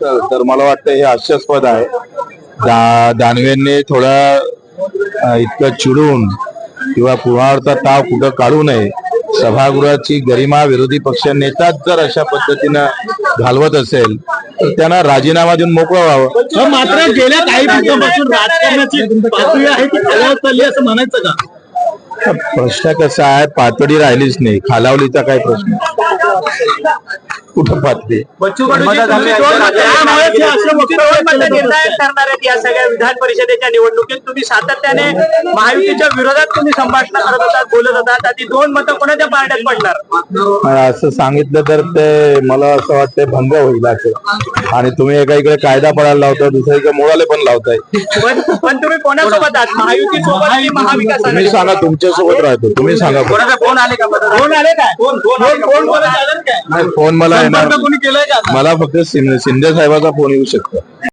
तर मला वाटतं हे हास्यास्पद आहे. दानवेंनी थोडा इतकं चिडून किंवा कुणावरचा ताव कुठं काढू नये. सभागृहाची गरिमा विरोधी पक्ष नेताच जर अशा पद्धतीनं घालवत असेल तर त्यांना राजीनामा देऊन मोकळं व्हावं. मात्र गेल्या काही दिवसांपासून राजकारणाची पातळी आहे ती खालावत चालली असं म्हणायचं का? प्रश्न कसा आहे, पातळी राहिलीच नाही, खालावलीचा काय प्रश्न, कुठं पातळी. या सगळ्या विधान परिषदेच्या निवडणुकीत तुम्ही सातत्याने महायुतीच्या विरोधात तुम्ही संभाषण करत होतात, बोलत होतात. ती 2 मतं कोणाच्या पारड्यात पडणार असं सांगितलं तर ते मला असं वाटतं भंग होईल असं. आणि तुम्ही एका इकडे कायदा पडायला लावता, दुसरीकडे मोडाले पण लावताय. पण तुम्ही कोणासोबत आहात, महायुती सोबत की महाविकास? तुम्ही सांगा, तुमच्या सोबत राहतो, तुम्ही सांगा. फोन आले का? फोन आले काय? फोन मला येणार, मला फक्त शिंदे साहेबाचा फोन येऊ शकतो.